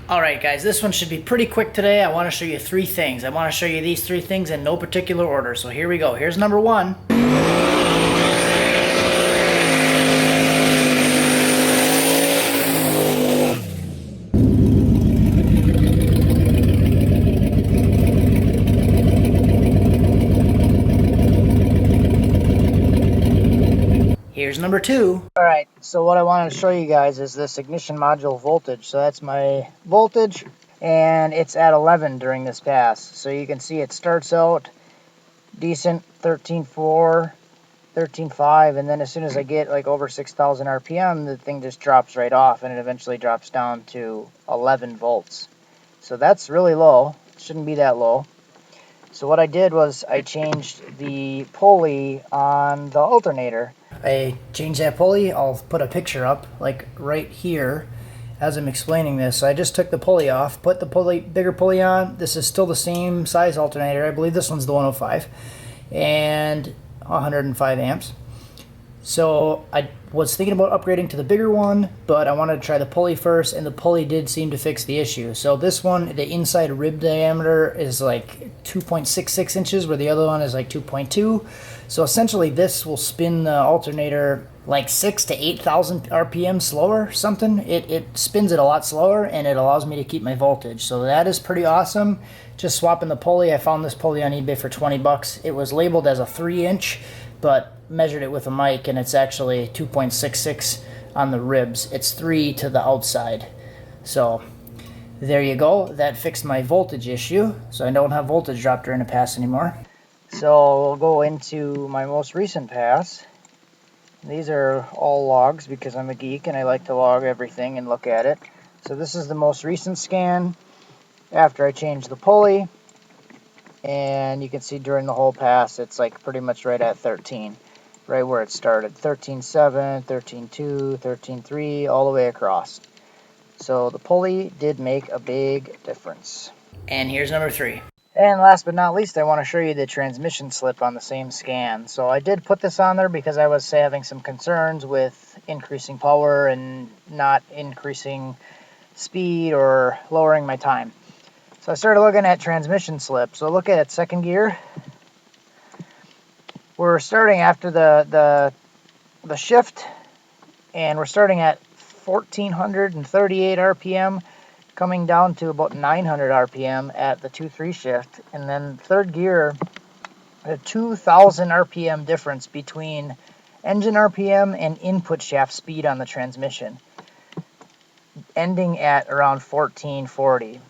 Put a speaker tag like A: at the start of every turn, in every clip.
A: Alright guys, this one should be pretty quick today. I want to show you three things. I want to show you these three things in no particular order. So here we go. Here's number one. Here's number two. Alright, so what I wanted to show you guys is this ignition module voltage. So that's my voltage, and it's at 11 during this pass. So you can see it starts out decent, 13.4, 13.5, and then as soon as I get like over 6,000 RPM, the thing just drops right off, and it eventually drops down to 11 volts. So that's really low. It shouldn't be that low. So what I did was I changed the pulley on the alternator. I changed that pulley. I'll put a picture up like right here as I'm explaining this. So I just took the pulley off, put the bigger pulley on. This is still the same size alternator. I believe this one's the 105 and 105 amps. So I was thinking about upgrading to the bigger one, but I wanted to try the pulley first, and the pulley did seem to fix the issue. So this one, the inside rib diameter is like 2.66 inches, where the other one is like 2.2. So essentially this will spin the alternator like 6,000 to 8,000 RPM slower, something. It spins it a lot slower, and it allows me to keep my voltage. So that is pretty awesome. Just swapping the pulley. I found this pulley on eBay for 20 bucks. It was labeled as a 3-inch, but measured it with a mic, and it's actually 2.66 on the ribs. It's 3 to the outside. So there you go. That fixed my voltage issue, so I don't have voltage drop during a pass anymore. So we'll go into my most recent pass. These are all logs because I'm a geek and I like to log everything and look at it. So this is the most recent scan after I changed the pulley, and you can see during the whole pass it's like pretty much right at 13, right where it started. 13.7, 13.2, 13.3, all the way across. So the pulley did make a big difference. And here's number three. And last but not least, I want to show you the transmission slip on the same scan. So I did put this on there because I was having some concerns with increasing power and not increasing speed or lowering my time. So I started looking at transmission slip. So look at second gear. We're starting after the shift, and we're starting at 1,438 RPM, coming down to about 900 RPM at the 2-3 shift. And then third gear, a 2,000 RPM difference between engine RPM and input shaft speed on the transmission, ending at around 1,440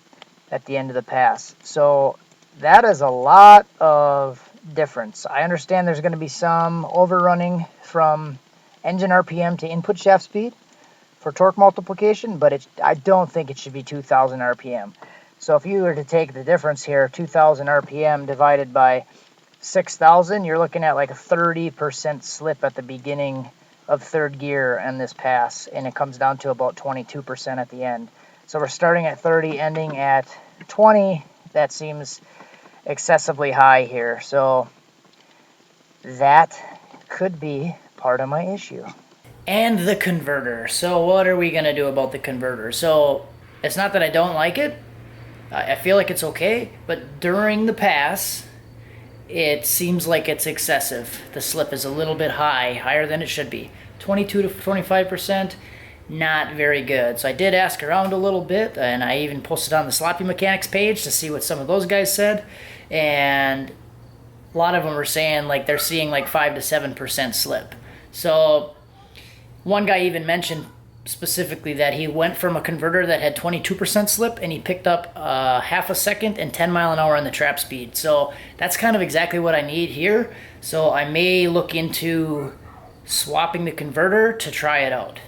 A: at the end of the pass. So that is a lot of difference. I understand there's going to be some overrunning from engine RPM to input shaft speed for torque multiplication, but I don't think it should be 2,000 RPM. So if you were to take the difference here, 2,000 RPM divided by 6,000, you're looking at like a 30% slip at the beginning of third gear in this pass, and it comes down to about 22% at the end. So we're starting at 30, ending at 20. That seems excessively high here. So that could be part of my issue. And the converter. So what are we going to do about the converter? So it's not that I don't like it. I feel like it's okay. But during the pass, it seems like it's excessive. The slip is a little bit high, higher than it should be. 22 to 25%, not very good. So I did ask around a little bit, and I even posted on the Sloppy Mechanics page to see what some of those guys said. And a lot of them were saying like they're seeing like 5 to 7% slip. So one guy even mentioned specifically that he went from a converter that had 22% slip, and he picked up half a second and 10 mile an hour on the trap speed. So that's kind of exactly what I need here. So I may look into swapping the converter to try it out.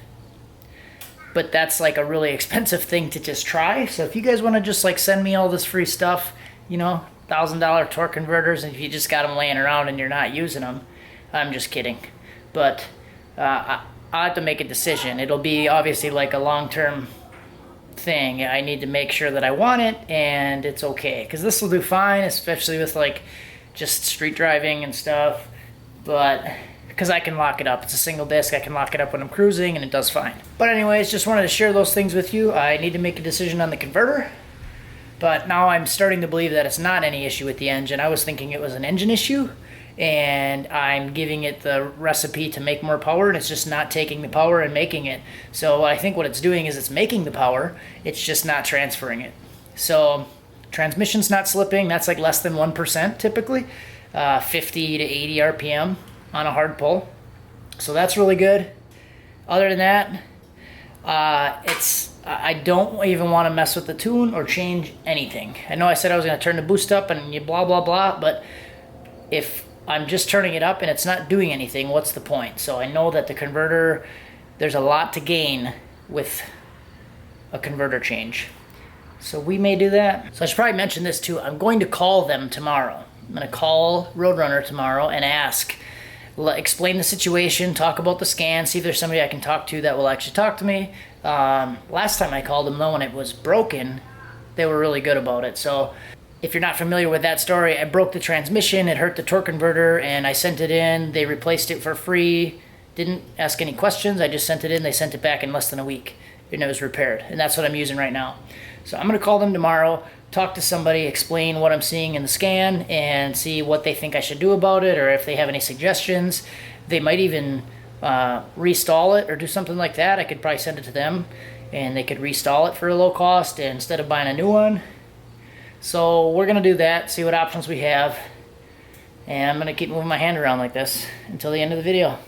A: But that's like a really expensive thing to just try. So if you guys want to just like send me all this free stuff, you know, $1,000 torque converters, and if you just got them laying around and you're not using them, I'm just kidding. But I'll have to make a decision. It'll be obviously like a long-term thing. I need to make sure that I want it and it's okay, because this will do fine, especially with like just street driving and stuff. But because I can lock it up. It's a single disc. I can lock it up when I'm cruising, and it does fine. But anyways, just wanted to share those things with you. I need to make a decision on the converter, but now I'm starting to believe that it's not any issue with the engine. I was thinking it was an engine issue, and I'm giving it the recipe to make more power, and it's just not taking the power and making it. So I think what it's doing is it's making the power, it's just not transferring it. So transmission's not slipping. That's like less than 1% typically, 50 to 80 RPM on a hard pull. So that's really good. Other than that, I don't even want to mess with the tune or change anything. I know I said I was going to turn the boost up and you blah, blah, blah, but if I'm just turning it up and it's not doing anything, what's the point? So I know that the converter, there's a lot to gain with a converter change. So we may do that. So I should probably mention this too. I'm going to call them tomorrow. I'm going to call Roadrunner tomorrow and ask, explain the situation, talk about the scan, see if there's somebody I can talk to that will actually talk to me. Last time I called them though, when it was broken, they were really good about it. So if you're not familiar with that story, I broke the transmission, it hurt the torque converter, and I sent it in. They replaced it for free. Didn't ask any questions. I just sent it in. They sent it back in less than a week, and it was repaired. And that's what I'm using right now. So I'm going to call them tomorrow, talk to somebody, explain what I'm seeing in the scan, and see what they think I should do about it, or if they have any suggestions. They might even restall it or do something like that. I could probably send it to them, and they could restall it for a low cost instead of buying a new one. So we're going to do that, see what options we have, and I'm going to keep moving my hand around like this until the end of the video.